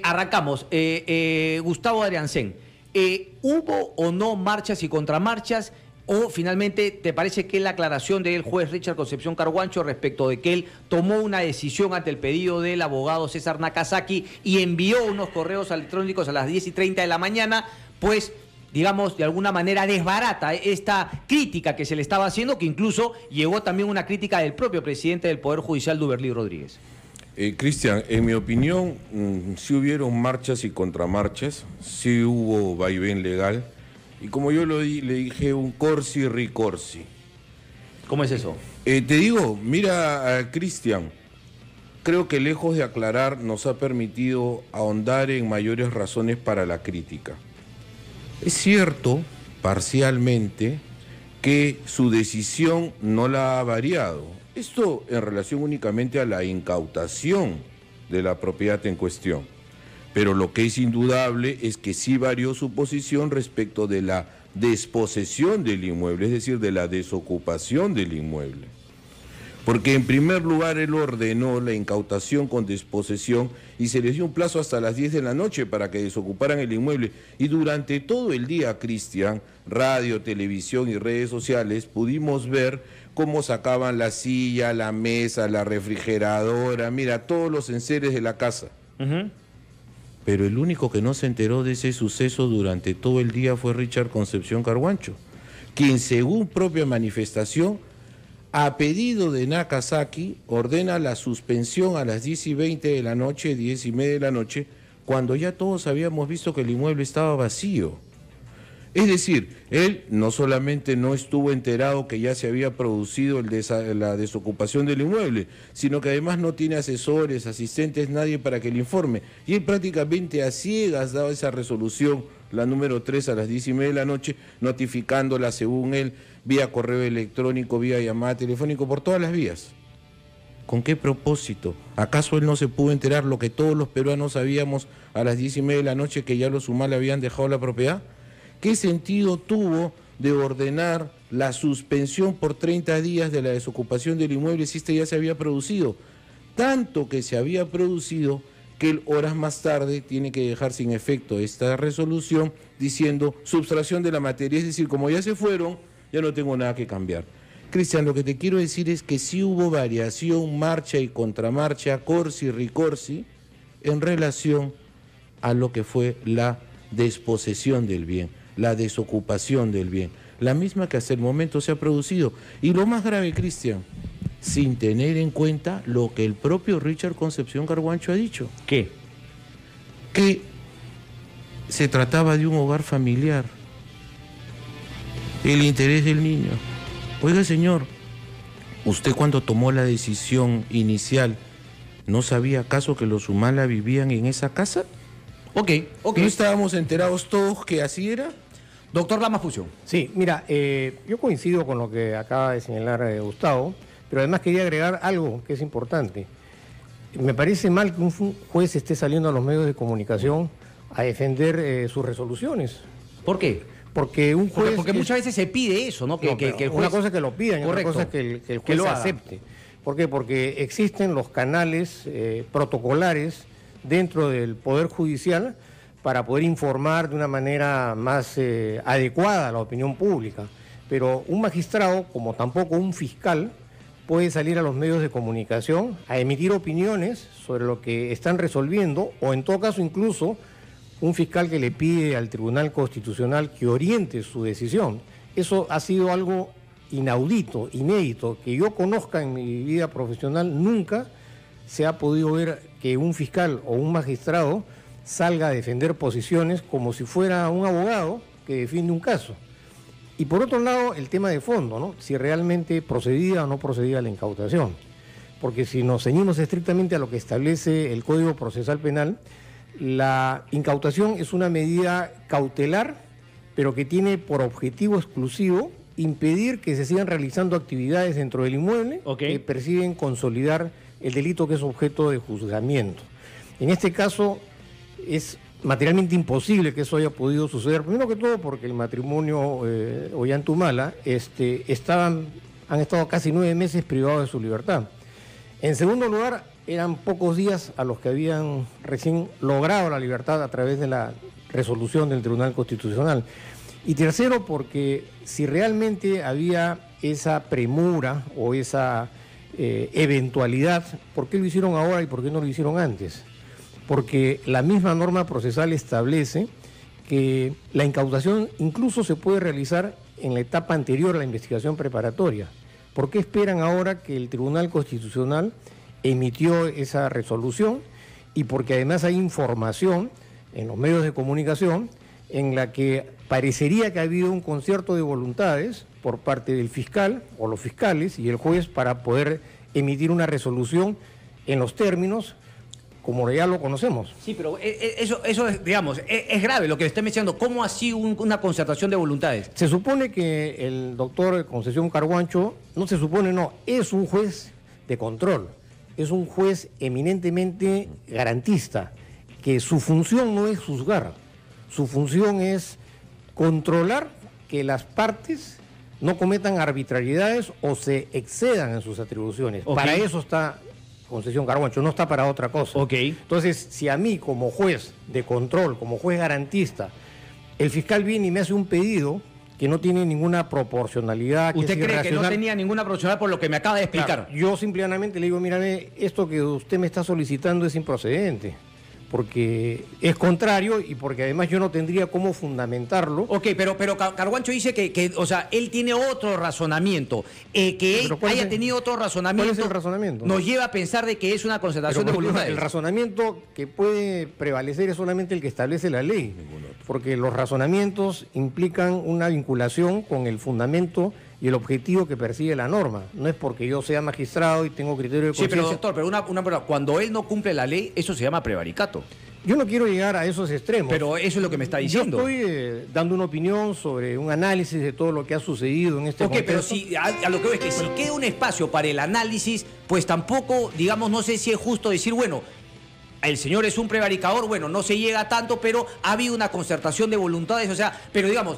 Arrancamos. Gustavo Adriancén, ¿hubo o no marchas y contramarchas? ¿O finalmente te parece que la aclaración del juez Richard Concepción Carhuancho respecto de que él tomó una decisión ante el pedido del abogado César Nakazaki y envió unos correos electrónicos a las 10:30 de la mañana, pues, digamos, de alguna manera desbarata esta crítica que se le estaba haciendo, que incluso llegó también una crítica del propio presidente del Poder Judicial, Duberly Rodríguez? Cristian, en mi opinión, sí hubieron marchas y contramarchas, sí hubo vaivén legal, y como yo le dije, un corsi ricorsi. ¿Cómo es eso? Te digo, mira, Cristian, creo que lejos de aclarar nos ha permitido ahondar en mayores razones para la crítica. Es cierto, parcialmente, que su decisión no la ha variado. Esto en relación únicamente a la incautación de la propiedad en cuestión. Pero lo que es indudable es que sí varió su posición respecto de la desposesión del inmueble, es decir, de la desocupación del inmueble. Porque en primer lugar él ordenó la incautación con desposesión y se les dio un plazo hasta las 10 de la noche para que desocuparan el inmueble. Y durante todo el día, Cristian, radio, televisión y redes sociales, pudimos ver cómo sacaban la silla, la mesa, la refrigeradora, mira, todos los enseres de la casa. Pero el único que no se enteró de ese suceso durante todo el día fue Richard Concepción Carhuancho, quien según propia manifestación, a pedido de Nakazaki, ordena la suspensión a las 10:20 de la noche, 10:30 de la noche, cuando ya todos habíamos visto que el inmueble estaba vacío. Es decir, él no solamente no estuvo enterado que ya se había producido la desocupación del inmueble, sino que además no tiene asesores, asistentes, nadie para que le informe. Y él prácticamente a ciegas daba esa resolución, la número 3 a las 10:30 de la noche, notificándola según él, vía correo electrónico, vía llamada telefónica, por todas las vías. ¿Con qué propósito? ¿Acaso él no se pudo enterar lo que todos los peruanos sabíamos a las 10:30 de la noche, que ya los humanos habían dejado la propiedad? ¿Qué sentido tuvo de ordenar la suspensión por 30 días de la desocupación del inmueble si este ya se había producido? Tanto que se había producido que él horas más tarde tiene que dejar sin efecto esta resolución diciendo subtracción de la materia, es decir, como ya se fueron, ya no tengo nada que cambiar. Cristian, lo que te quiero decir es que sí hubo variación, marcha y contramarcha, corsi, ricorsi, en relación a lo que fue la desposesión del bien, la desocupación del bien, la misma que hasta el momento se ha producido. Y lo más grave, Cristian, sin tener en cuenta lo que el propio Richard Concepción Carhuancho ha dicho. ¿Qué? Que se trataba de un hogar familiar, el interés del niño. Oiga, señor, ¿usted cuando tomó la decisión inicial no sabía acaso que los Humala vivían en esa casa? Ok. ¿No estábamos enterados todos que así era? Doctor Lamas Puccio. Sí, mira, yo coincido con lo que acaba de señalar Gustavo, pero además quería agregar algo que es importante. Me parece mal que un juez esté saliendo a los medios de comunicación a defender sus resoluciones. ¿Por qué? Porque un juez... Porque muchas veces se pide eso, ¿no? Que el juez... Una cosa es que lo pidan y otra cosa es que el juez lo acepte. ¿Por qué? Porque existen los canales protocolares dentro del Poder Judicial para poder informar de una manera más adecuada a la opinión pública. Pero un magistrado, como tampoco un fiscal, puede salir a los medios de comunicación a emitir opiniones sobre lo que están resolviendo, o en todo caso incluso un fiscal que le pide al Tribunal Constitucional que oriente su decisión. Eso ha sido algo inaudito, inédito, que yo conozca en mi vida profesional. Nunca se ha podido ver que un fiscal o un magistrado salga a defender posiciones como si fuera un abogado que defiende un caso. Y por otro lado, el tema de fondo, ¿no? Si realmente procedía o no procedía la incautación. Porque si nos ceñimos estrictamente a lo que establece el Código Procesal Penal, la incautación es una medida cautelar, pero que tiene por objetivo exclusivo impedir que se sigan realizando actividades dentro del inmueble que persiguen consolidar el delito que es objeto de juzgamiento. En este caso es materialmente imposible que eso haya podido suceder, primero que todo porque el matrimonio Ollantumala han estado casi 9 meses privados de su libertad. En segundo lugar, eran pocos días a los que habían recién logrado la libertad a través de la resolución del Tribunal Constitucional. Y tercero, porque si realmente había esa premura o esa eventualidad, ¿por qué lo hicieron ahora y por qué no lo hicieron antes? Porque la misma norma procesal establece que la incautación incluso se puede realizar en la etapa anterior a la investigación preparatoria. ¿Por qué esperan ahora que el Tribunal Constitucional emitió esa resolución? Y porque además hay información en los medios de comunicación en la que parecería que ha habido un concierto de voluntades por parte del fiscal o los fiscales y el juez para poder emitir una resolución en los términos como ya lo conocemos. Sí, pero eso es, digamos, es grave lo que le está mencionando. ¿Cómo ha sido una concertación de voluntades? Se supone que el doctor Concepción Carguancho, es un juez de control, es un juez eminentemente garantista, que su función no es juzgar, su función es controlar que las partes no cometan arbitrariedades o se excedan en sus atribuciones. Okay. Para eso está Concepción Carguancho, no está para otra cosa. Okay. Entonces, si a mí como juez de control, como juez garantista, el fiscal viene y me hace un pedido que no tiene ninguna proporcionalidad... ¿Usted cree que no tenía ninguna proporcionalidad por lo que me acaba de explicar? Claro, yo simplemente le digo, mírame, esto que usted me está solicitando es improcedente, porque es contrario y porque además yo no tendría cómo fundamentarlo. Ok, pero Carguancho dice que o sea, él tiene otro razonamiento. Que él haya tenido otro razonamiento. ¿Cuál es el razonamiento? Nos lleva a pensar de que es una concertación de voluntades. El razonamiento que puede prevalecer es solamente el que establece la ley, porque los razonamientos implican una vinculación con el fundamento y el objetivo que persigue la norma. No es porque yo sea magistrado y tengo criterio de conciencia. Sí, pero doctor, pero cuando él no cumple la ley, eso se llama prevaricato. Yo no quiero llegar a esos extremos. Pero eso es lo que me está diciendo. Yo estoy dando una opinión sobre un análisis de todo lo que ha sucedido en este contexto. Pero si, a lo que veo es que si queda un espacio para el análisis, pues tampoco, digamos, no sé si es justo decir, bueno, el señor es un prevaricador, bueno, no se llega a tanto, pero ha habido una concertación de voluntades, o sea, pero digamos,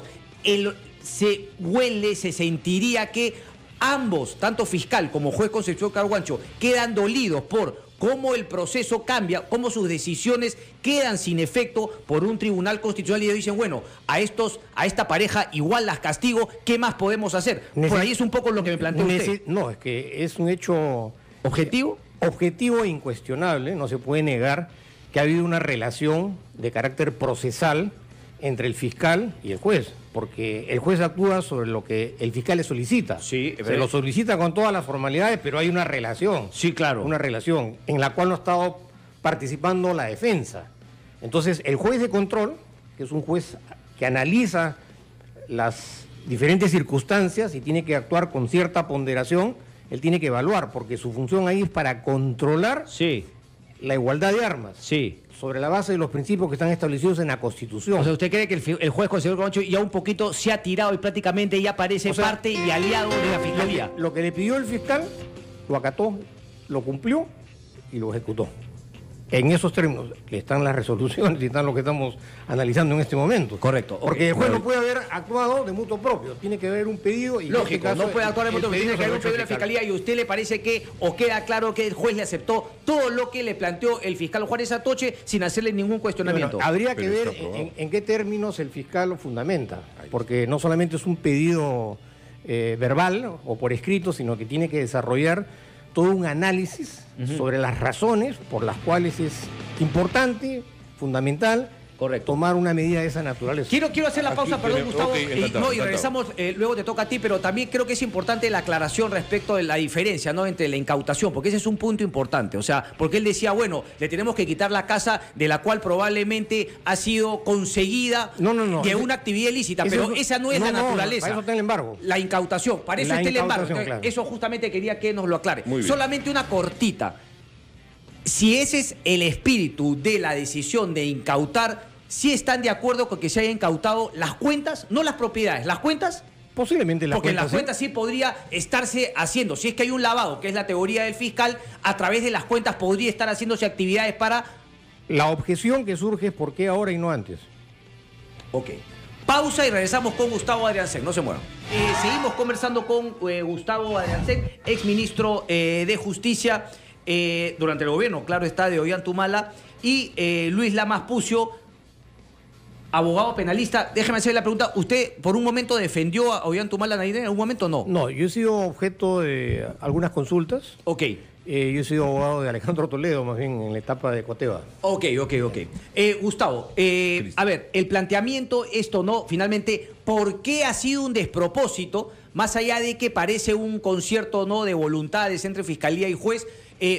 se sentiría que ambos, tanto fiscal como juez Concepción Carguancho, quedan dolidos por cómo el proceso cambia, cómo sus decisiones quedan sin efecto por un tribunal constitucional y ellos dicen, bueno, a esta pareja igual las castigo, ¿qué más podemos hacer? Por ahí es un poco lo que me plantea usted. No, es que es un hecho objetivo e incuestionable, no se puede negar que ha habido una relación de carácter procesal entre el fiscal y el juez, porque el juez actúa sobre lo que el fiscal le solicita. Sí, se lo solicita con todas las formalidades, pero hay una relación. Sí, claro. Una relación en la cual no ha estado participando la defensa. Entonces, el juez de control, que es un juez que analiza las diferentes circunstancias y tiene que actuar con cierta ponderación, él tiene que evaluar, porque su función ahí es para controlar la igualdad de armas. Sí. Sobre la base de los principios que están establecidos en la Constitución. O sea, ¿usted cree que el juez Concepción Carguancho ya un poquito se ha tirado y prácticamente ya parece parte y aliado de la Fiscalía? Lo que le pidió el fiscal, lo acató, lo cumplió y lo ejecutó. En esos términos están las resoluciones y están lo que estamos analizando en este momento. Correcto. Porque el juez no puede haber actuado de mutuo propio, tiene que haber un pedido y... Lógico, no puede actuar de mutuo propio, tiene que haber un pedido de la Fiscalía y a usted le parece que, o queda claro que el juez le aceptó todo lo que le planteó el fiscal Juárez Atoche sin hacerle ningún cuestionamiento. Bueno, habría que ver en qué términos el fiscal lo fundamenta, porque no solamente es un pedido verbal o por escrito, sino que tiene que desarrollar todo un análisis sobre las razones por las cuales es importante, fundamental, tomar una medida de esa naturaleza. Quiero hacer la pausa, perdón, Gustavo, y regresamos, luego te toca a ti, pero también creo que es importante la aclaración respecto de la diferencia, ¿no?, entre la incautación, porque ese es un punto importante, o sea, porque él decía, bueno, le tenemos que quitar la casa de la cual probablemente ha sido conseguida de una actividad ilícita, pero esa no es la naturaleza. Para eso está el embargo. La incautación, para eso está el embargo. Claro. Eso justamente quería que nos lo aclare. Solamente una cortita. Si ese es el espíritu de la decisión de incautar, ¿sí están de acuerdo con que se hayan incautado las cuentas, no las propiedades, las cuentas? Posiblemente las Porque cuentas. las cuentas sí podría estarse haciendo. Si es que hay un lavado, que es la teoría del fiscal, a través de las cuentas podría estar haciéndose actividades para... La objeción que surge es por qué ahora y no antes. Ok. Pausa y regresamos con Gustavo Adriancén. No se muevan. Seguimos conversando con Gustavo Adriancén, exministro de Justicia. durante el gobierno, claro está, de Ollantumala, y Luis Lamas Pucio, abogado penalista. Déjeme hacerle la pregunta, ¿usted por un momento defendió a Ollantumala Naidén? ¿En algún momento no? No, yo he sido objeto de algunas consultas. Ok. Yo he sido abogado de Alejandro Toledo, más bien en la etapa de Coteva. Ok. Gustavo, a ver, el planteamiento, esto no, finalmente, ¿por qué ha sido un despropósito, más allá de que parece un concierto no de voluntades entre Fiscalía y juez,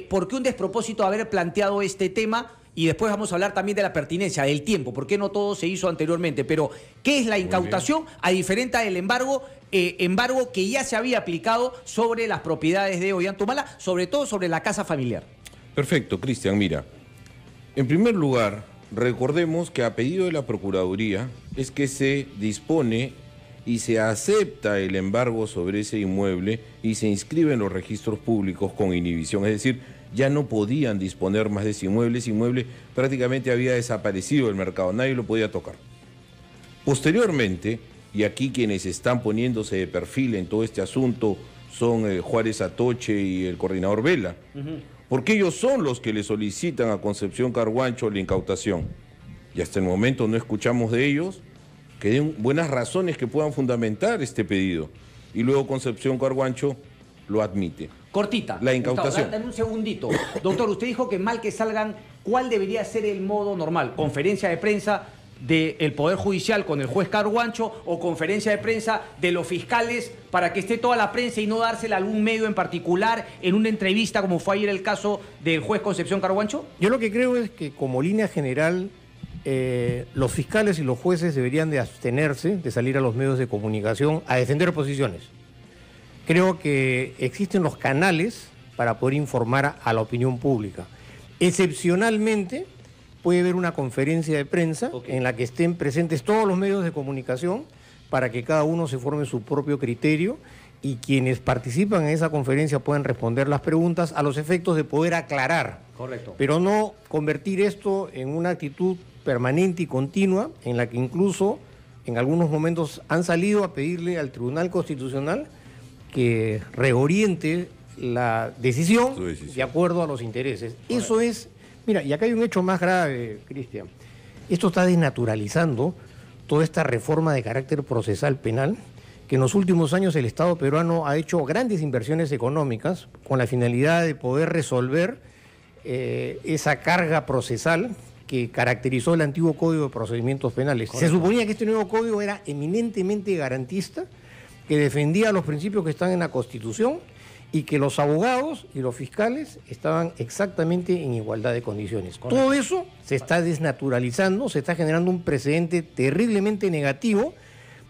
¿por qué un despropósito haber planteado este tema? Y después vamos a hablar también de la pertinencia, del tiempo, por qué no todo se hizo anteriormente. Pero, ¿qué es la incautación? A diferencia del embargo que ya se había aplicado sobre las propiedades de Ollantumala, sobre todo sobre la casa familiar. Perfecto, Cristian, mira. En primer lugar, recordemos que a pedido de la Procuraduría es que se dispone y se acepta el embargo sobre ese inmueble y se inscribe en los registros públicos con inhibición. Es decir, ya no podían disponer más de ese inmueble. Ese inmueble prácticamente había desaparecido del mercado, nadie lo podía tocar. Posteriormente, y aquí quienes están poniéndose de perfil en todo este asunto son Juárez Atoche y el coordinador Vela, porque ellos son los que le solicitan a Concepción Carguancho la incautación. Y hasta el momento no escuchamos de ellos que den buenas razones que puedan fundamentar este pedido. Y luego Concepción Carguancho lo admite. Cortita. La incautación. Gustavo, dame un segundito. Doctor, usted dijo que mal que salgan, ¿cuál debería ser el modo normal? ¿Conferencia de prensa del Poder Judicial con el juez Carguancho o conferencia de prensa de los fiscales para que esté toda la prensa y no dársela a algún medio en particular en una entrevista como fue ayer el caso del juez Concepción Carguancho? Yo lo que creo es que como línea general los fiscales y los jueces deberían de abstenerse de salir a los medios de comunicación a defender posiciones. Creo que existen los canales para poder informar a la opinión pública. Excepcionalmente puede haber una conferencia de prensa en la que estén presentes todos los medios de comunicación para que cada uno se forme su propio criterio y quienes participan en esa conferencia puedan responder las preguntas a los efectos de poder aclarar. Correcto. Pero no convertir esto en una actitud permanente y continua en la que incluso en algunos momentos han salido a pedirle al Tribunal Constitucional que reoriente la decisión de acuerdo a los intereses. Correcto. Eso es, mira, y acá hay un hecho más grave, Cristian. Esto está desnaturalizando toda esta reforma de carácter procesal penal, que en los últimos años el Estado peruano ha hecho grandes inversiones económicas con la finalidad de poder resolver esa carga procesal que caracterizó el antiguo Código de Procedimientos Penales. Correcto. Se suponía que este nuevo código era eminentemente garantista, que defendía los principios que están en la Constitución y que los abogados y los fiscales estaban exactamente en igualdad de condiciones. Correcto. Todo eso se está desnaturalizando, se está generando un precedente terriblemente negativo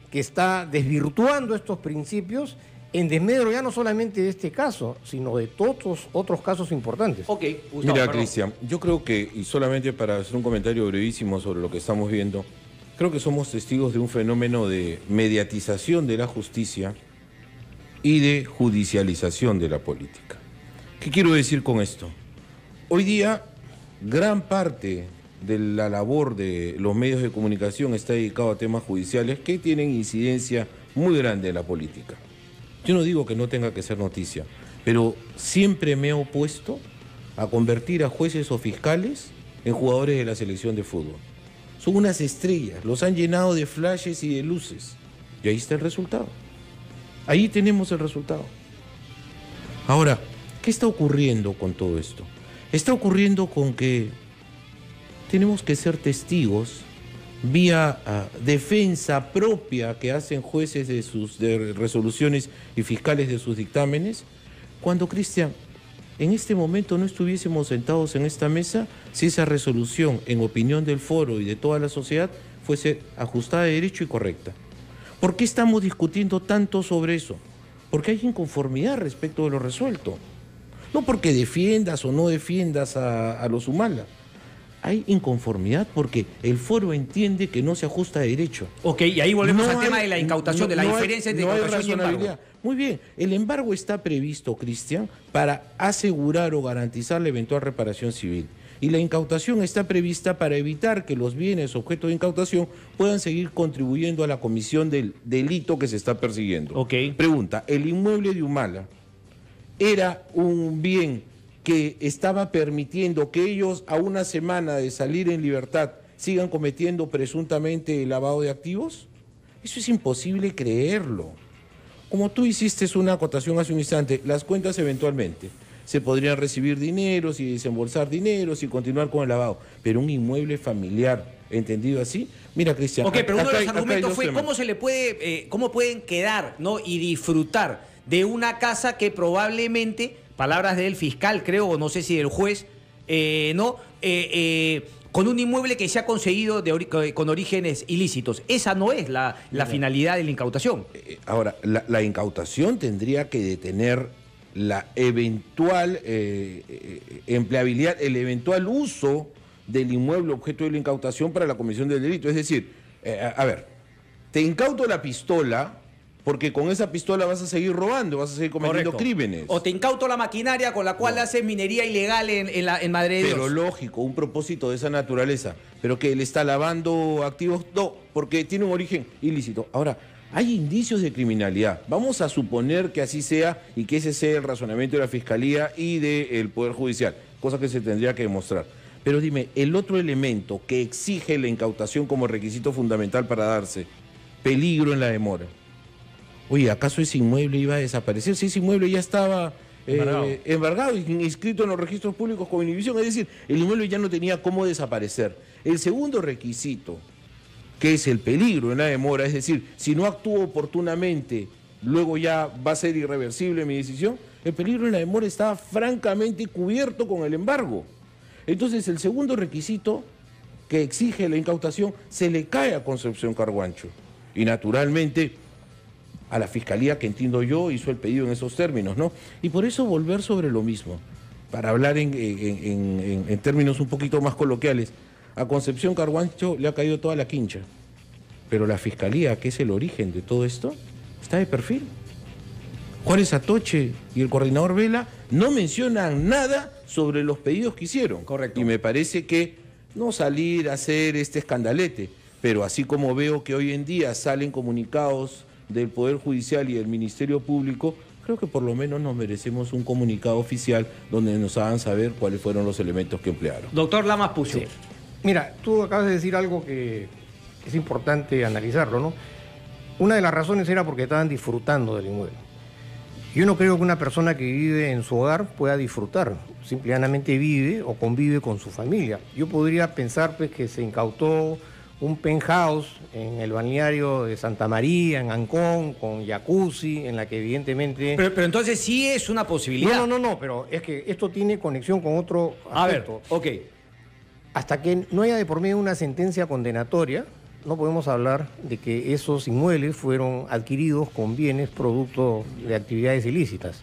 que está desvirtuando estos principios en desmedro ya no solamente de este caso, sino de todos otros casos importantes. Ok, Gustavo, mira, Cristian, yo creo que, y solamente para hacer un comentario brevísimo sobre lo que estamos viendo, creo que somos testigos de un fenómeno de mediatización de la justicia y de judicialización de la política. ¿Qué quiero decir con esto? Hoy día, gran parte de la labor de los medios de comunicación está dedicado a temas judiciales que tienen incidencia muy grande en la política. Yo no digo que no tenga que ser noticia, pero siempre me he opuesto a convertir a jueces o fiscales en jugadores de la selección de fútbol. Son unas estrellas, los han llenado de flashes y de luces. Y ahí está el resultado. Ahí tenemos el resultado. Ahora, ¿qué está ocurriendo con todo esto? Está ocurriendo con que tenemos que ser testigos vía defensa propia que hacen jueces de sus resoluciones y fiscales de sus dictámenes, cuando, Cristian, en este momento no estuviésemos sentados en esta mesa si esa resolución, en opinión del foro y de toda la sociedad, fuese ajustada de derecho y correcta. ¿Por qué estamos discutiendo tanto sobre eso? Porque hay inconformidad respecto de lo resuelto. No porque defiendas o no defiendas a los Humala. Hay inconformidad porque el foro entiende que no se ajusta a derecho. Ok, y ahí volvemos al tema de la incautación, de la diferencia entre incautación y embargo. Muy bien, el embargo está previsto, Cristian, para asegurar o garantizar la eventual reparación civil. Y la incautación está prevista para evitar que los bienes objeto de incautación puedan seguir contribuyendo a la comisión del delito que se está persiguiendo. Ok. Pregunta, ¿el inmueble de Humala era un bien que estaba permitiendo que ellos a una semana de salir en libertad sigan cometiendo presuntamente lavado de activos? Eso es imposible creerlo. Como tú hiciste una acotación hace un instante, las cuentas eventualmente se podrían recibir dineros y desembolsar dineros y continuar con el lavado, pero un inmueble familiar, entendido así, mira, Cristian. Ok, pero uno de los argumentos fue cómo pueden quedar, ¿no?, y disfrutar de una casa que probablemente, palabras del fiscal, creo, o no sé si del juez, con un inmueble que se ha conseguido con orígenes ilícitos. Esa no es la finalidad de la incautación. Ahora, la incautación tendría que detener la eventual empleabilidad, el eventual uso del inmueble objeto de la incautación para la comisión del delito. Es decir, a ver, te incauto la pistola porque con esa pistola vas a seguir robando, vas a seguir cometiendo crímenes. O te incauto la maquinaria con la cual haces minería ilegal en Madre de Dios. Pero lógico, un propósito de esa naturaleza. Pero que él está lavando activos, no, porque tiene un origen ilícito. Ahora, hay indicios de criminalidad. Vamos a suponer que así sea y que ese sea el razonamiento de la Fiscalía y del Poder Judicial, cosa que se tendría que demostrar. Pero dime, el otro elemento que exige la incautación como requisito fundamental para darse, peligro en la demora. Oye, ¿acaso ese inmueble iba a desaparecer? Si ese inmueble ya estaba embargado y inscrito en los registros públicos con inhibición, es decir, el inmueble ya no tenía cómo desaparecer. El segundo requisito, que es el peligro en la demora, es decir, si no actúo oportunamente, luego ya va a ser irreversible mi decisión, el peligro en la demora estaba francamente cubierto con el embargo. Entonces, el segundo requisito que exige la incautación se le cae a Concepción Carguancho. Y naturalmente a la Fiscalía, que entiendo yo, hizo el pedido en esos términos, ¿no? Y por eso volver sobre lo mismo, para hablar en términos un poquito más coloquiales, a Concepción Carguancho le ha caído toda la quincha, pero la Fiscalía, que es el origen de todo esto, está de perfil. Juárez Atoche y el coordinador Vela no mencionan nada sobre los pedidos que hicieron. Correcto. Y me parece que no salir a hacer este escandalete, pero así como veo que hoy en día salen comunicados del Poder Judicial y del Ministerio Público, creo que por lo menos nos merecemos un comunicado oficial donde nos hagan saber cuáles fueron los elementos que emplearon. Doctor Lamas Pucho. Sí. Mira, tú acabas de decir algo que es importante analizarlo, ¿no? Una de las razones era porque estaban disfrutando del inmueble. Yo no creo que una persona que vive en su hogar pueda disfrutar, simplemente vive o convive con su familia. Yo podría pensar pues, que se incautó un penthouse en el balneario de Santa María, en Ancón, con jacuzzi, en la que evidentemente... Pero entonces sí es una posibilidad. No, pero es que esto tiene conexión con otro aspecto. A ver, ok. Hasta que no haya de por medio una sentencia condenatoria, no podemos hablar de que esos inmuebles fueron adquiridos con bienes producto de actividades ilícitas.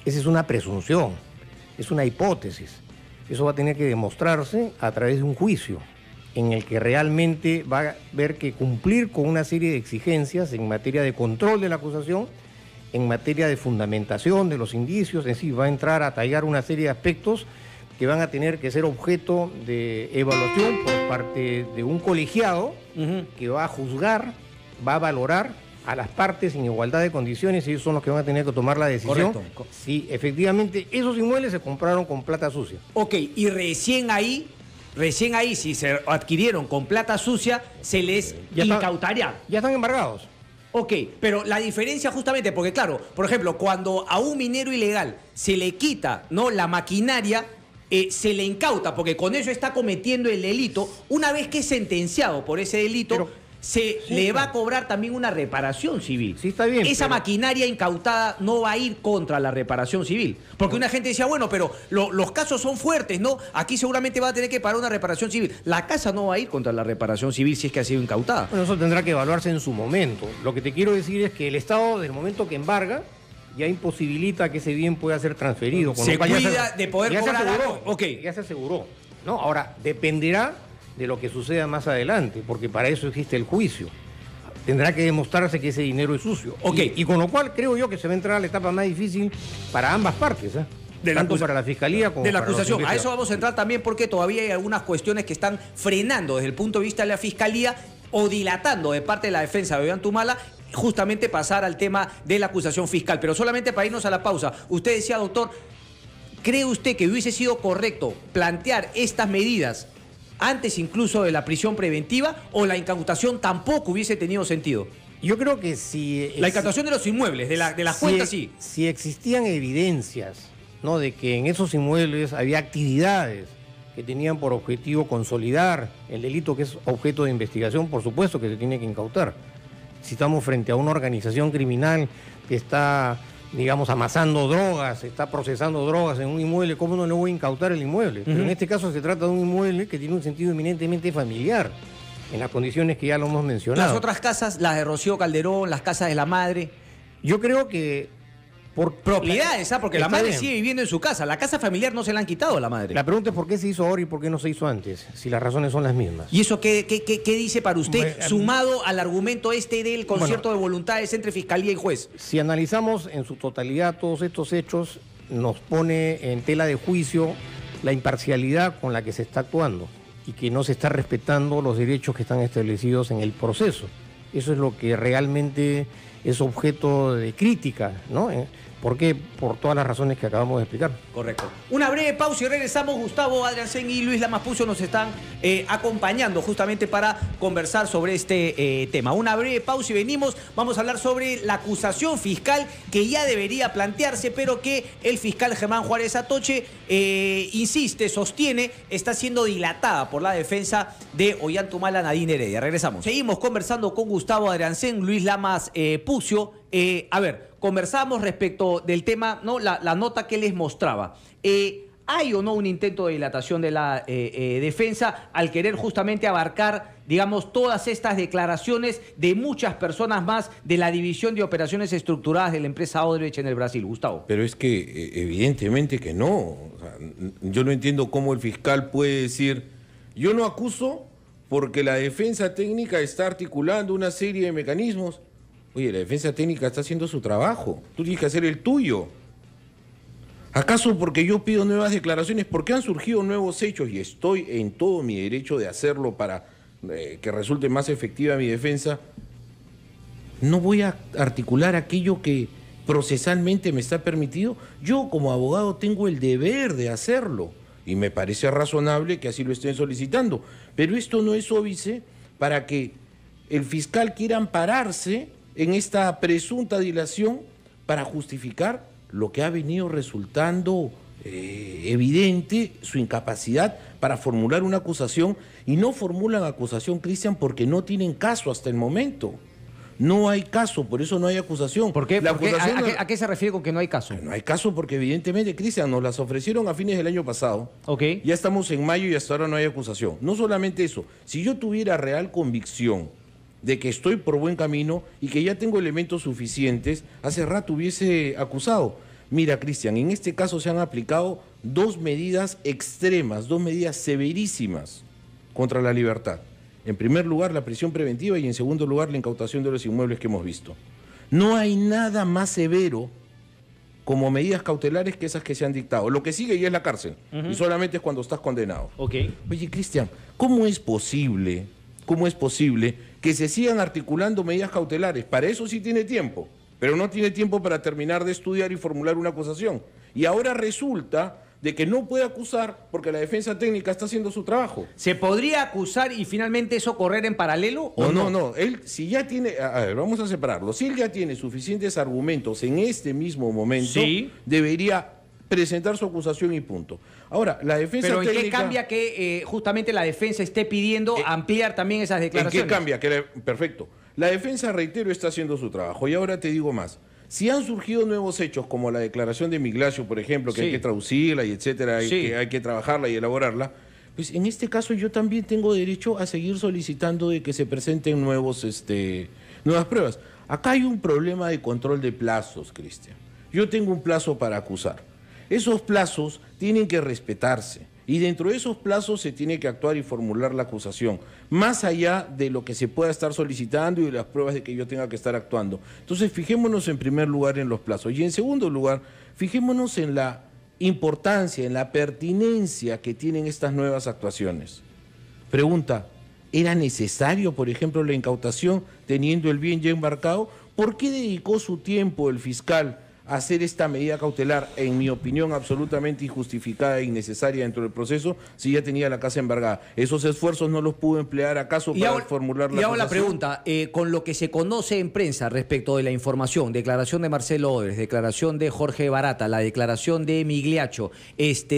Esa es una presunción, es una hipótesis. Eso va a tener que demostrarse a través de un juicio en el que realmente va a haber que cumplir con una serie de exigencias en materia de control de la acusación, en materia de fundamentación de los indicios, es decir, va a entrar a tallar una serie de aspectos que van a tener que ser objeto de evaluación por parte de un colegiado que va a juzgar, va a valorar a las partes en igualdad de condiciones y ellos son los que van a tener que tomar la decisión. Correcto. Si efectivamente esos inmuebles se compraron con plata sucia. Ok, y recién ahí, si se adquirieron con plata sucia, se les incautaría. Ya están embargados. Ok, pero la diferencia justamente, porque claro, por ejemplo, cuando a un minero ilegal se le quita, ¿no?, la maquinaria, se le incauta, porque con eso está cometiendo el delito. Una vez que es sentenciado por ese delito, le va a cobrar también una reparación civil. Sí, está bien. Esa maquinaria incautada no va a ir contra la reparación civil. Porque una gente decía, bueno, pero los casos son fuertes, ¿no? Aquí seguramente va a tener que pagar una reparación civil. La casa no va a ir contra la reparación civil si es que ha sido incautada. Bueno, eso tendrá que evaluarse en su momento. Lo que te quiero decir es que el Estado, desde el momento que embarga, ya imposibilita que ese bien pueda ser transferido. Se cuida de poder cobrar algo. Okay. Ya se aseguró. ¿No? Ahora, dependerá de lo que suceda más adelante, porque para eso existe el juicio. Tendrá que demostrarse que ese dinero es sucio. Okay. Y con lo cual creo yo que se va a entrar a la etapa más difícil para ambas partes, tanto para la Fiscalía como de la para los acusación. A eso investigadores. vamos a entrar también porque todavía hay algunas cuestiones que están frenando desde el punto de vista de la Fiscalía o dilatando de parte de la defensa de Ollantumala justamente pasar al tema de la acusación fiscal. Pero solamente para irnos a la pausa, usted decía, doctor, ¿cree usted que hubiese sido correcto plantear estas medidas antes incluso de la prisión preventiva, o la incautación tampoco hubiese tenido sentido? Yo creo que si... La incautación de los inmuebles, de las cuentas, sí. Si existían evidencias, ¿no?, de que en esos inmuebles había actividades que tenían por objetivo consolidar el delito que es objeto de investigación, por supuesto que se tiene que incautar. Si estamos frente a una organización criminal que está, digamos, amasando drogas, está procesando drogas en un inmueble, ¿cómo no le voy a incautar el inmueble? Pero en este caso se trata de un inmueble que tiene un sentido eminentemente familiar, en las condiciones que ya lo hemos mencionado. Las otras casas, las de Rocío Calderón, las casas de la madre. Yo creo que... por propiedades, porque la madre sigue viviendo en su casa. La casa familiar no se la han quitado a la madre. La pregunta es por qué se hizo ahora y por qué no se hizo antes, si las razones son las mismas. ¿Y eso qué dice para usted, sumado al argumento del concierto de voluntades entre Fiscalía y juez? Si analizamos en su totalidad todos estos hechos, nos pone en tela de juicio la imparcialidad con la que se está actuando y que no se está respetando los derechos que están establecidos en el proceso. Eso es lo que realmente es objeto de crítica, ¿no? ¿Por qué? Por todas las razones que acabamos de explicar. Correcto. Una breve pausa y regresamos. Gustavo Adriancén y Luis Lamas Pucio nos están acompañando justamente para conversar sobre este tema. Una breve pausa y venimos. Vamos a hablar sobre la acusación fiscal que ya debería plantearse, pero que el fiscal Germán Juárez Atoche insiste, sostiene, está siendo dilatada por la defensa de Ollantumala Nadine Heredia. Regresamos. Seguimos conversando con Gustavo Adriancén, Luis Lamas Pucio. A ver, conversamos respecto del tema, ¿no? La nota que les mostraba. ¿Hay o no un intento de dilatación de la defensa al querer justamente abarcar, digamos, todas estas declaraciones de muchas personas más de la División de Operaciones Estructuradas de la empresa Odebrecht en el Brasil? Gustavo. Pero es que evidentemente que no. O sea, yo no entiendo cómo el fiscal puede decir, yo no acuso porque la defensa técnica está articulando una serie de mecanismos. Oye, la defensa técnica está haciendo su trabajo, tú tienes que hacer el tuyo. ¿Acaso porque yo pido nuevas declaraciones, porque han surgido nuevos hechos y estoy en todo mi derecho de hacerlo para que resulte más efectiva mi defensa, no voy a articular aquello que procesalmente me está permitido? Yo como abogado tengo el deber de hacerlo y me parece razonable que así lo estén solicitando, pero esto no es óbice para que el fiscal quiera ampararse en esta presunta dilación para justificar lo que ha venido resultando evidente, su incapacidad para formular una acusación, y no formulan acusación, Cristian, porque no tienen caso hasta el momento. No hay caso, por eso no hay acusación. ¿Por qué? ¿A qué se refiere con que no hay caso? No hay caso porque evidentemente, Cristian, nos las ofrecieron a fines del año pasado. Okay. Ya estamos en mayo y hasta ahora no hay acusación. No solamente eso, si yo tuviera real convicción de que estoy por buen camino y que ya tengo elementos suficientes, hace rato hubiese acusado. Mira, Cristian, en este caso se han aplicado dos medidas extremas, dos medidas severísimas contra la libertad. En primer lugar, la prisión preventiva y en segundo lugar, la incautación de los inmuebles que hemos visto. No hay nada más severo como medidas cautelares que esas que se han dictado. Lo que sigue ya es la cárcel, y solamente es cuando estás condenado. Okay. Oye, Cristian, ¿cómo es posible que se sigan articulando medidas cautelares? Para eso sí tiene tiempo, pero no tiene tiempo para terminar de estudiar y formular una acusación. Y ahora resulta de que no puede acusar porque la defensa técnica está haciendo su trabajo. ¿Se podría acusar y finalmente eso correr en paralelo o no? No. Él, si ya tiene... A ver, vamos a separarlo. Si él ya tiene suficientes argumentos en este mismo momento, sí, debería presentar su acusación y punto. Ahora, la defensa técnica... ¿Pero en qué cambia que justamente la defensa esté pidiendo ampliar también esas declaraciones? ¿En qué cambia? Perfecto. La defensa, reitero, está haciendo su trabajo. Y ahora te digo más. Si han surgido nuevos hechos, como la declaración de Miglacio, por ejemplo, que sí, hay que traducirla y etcétera, sí, que hay que trabajarla y elaborarla, pues en este caso yo también tengo derecho a seguir solicitando de que se presenten nuevas pruebas. Acá hay un problema de control de plazos, Cristian. Yo tengo un plazo para acusar. Esos plazos tienen que respetarse y dentro de esos plazos se tiene que actuar y formular la acusación, más allá de lo que se pueda estar solicitando y de las pruebas de que yo tenga que estar actuando. Entonces, fijémonos en primer lugar en los plazos y en segundo lugar, fijémonos en la importancia, en la pertinencia que tienen estas nuevas actuaciones. Pregunta, ¿era necesario, por ejemplo, la incautación teniendo el bien ya embarcado? ¿Por qué dedicó su tiempo el fiscal hacer esta medida cautelar, en mi opinión, absolutamente injustificada e innecesaria dentro del proceso, si ya tenía la casa embargada? ¿Esos esfuerzos no los pudo emplear acaso para formular la acusación? Y ahora la pregunta, con lo que se conoce en prensa respecto de la información, declaración de Marcelo Odres, declaración de Jorge Barata, la declaración de Migliaccio,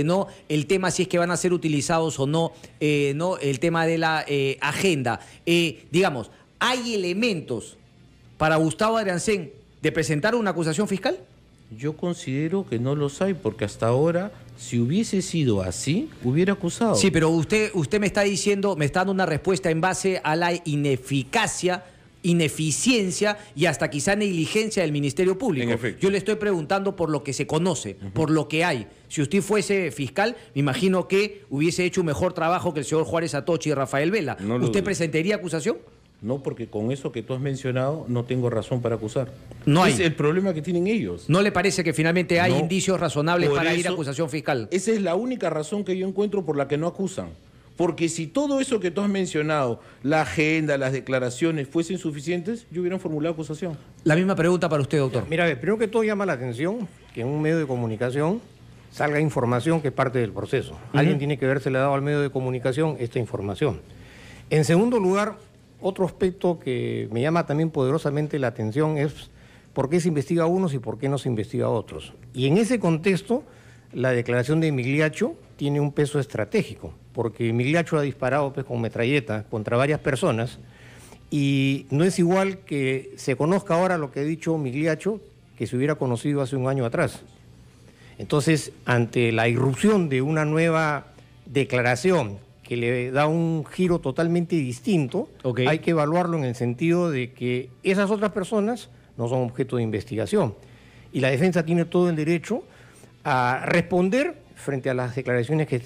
no, el tema si es que van a ser utilizados o no, el tema de la agenda, digamos, ¿hay elementos para Gustavo Adriancén de presentar una acusación fiscal? Yo considero que no los hay, porque hasta ahora, si hubiese sido así, hubiera acusado. Sí, pero usted me está diciendo, me está dando una respuesta en base a la ineficacia, ineficiencia y hasta quizá negligencia del Ministerio Público. En efecto. Yo le estoy preguntando por lo que se conoce, por lo que hay. Si usted fuese fiscal, me imagino que hubiese hecho un mejor trabajo que el señor Juárez Atochi y Rafael Vela. No lo ¿Usted dudo. presentaría acusación? No, porque con eso que tú has mencionado no tengo razón para acusar. No hay. Es el problema que tienen ellos. ¿No le parece que finalmente hay No. indicios razonables Por para ir a eso, acusación fiscal? Esa es la única razón que yo encuentro por la que no acusan. Porque si todo eso que tú has mencionado, la agenda, las declaraciones, fuesen suficientes, yo hubiera formulado acusación. La misma pregunta para usted, doctor. Mira, primero que todo llama la atención que en un medio de comunicación salga información que es parte del proceso. Alguien tiene que habérsele dado al medio de comunicación esta información. En segundo lugar, otro aspecto que me llama también poderosamente la atención es por qué se investiga a unos y por qué no se investiga a otros. Y en ese contexto, la declaración de Migliaccio tiene un peso estratégico, porque Migliaccio ha disparado pues, con metralleta contra varias personas y no es igual que se conozca ahora lo que ha dicho Migliaccio que se hubiera conocido hace un año atrás. Entonces, ante la irrupción de una nueva declaración que le da un giro totalmente distinto, hay que evaluarlo en el sentido de que esas otras personas no son objeto de investigación y la defensa tiene todo el derecho a responder frente a las declaraciones que está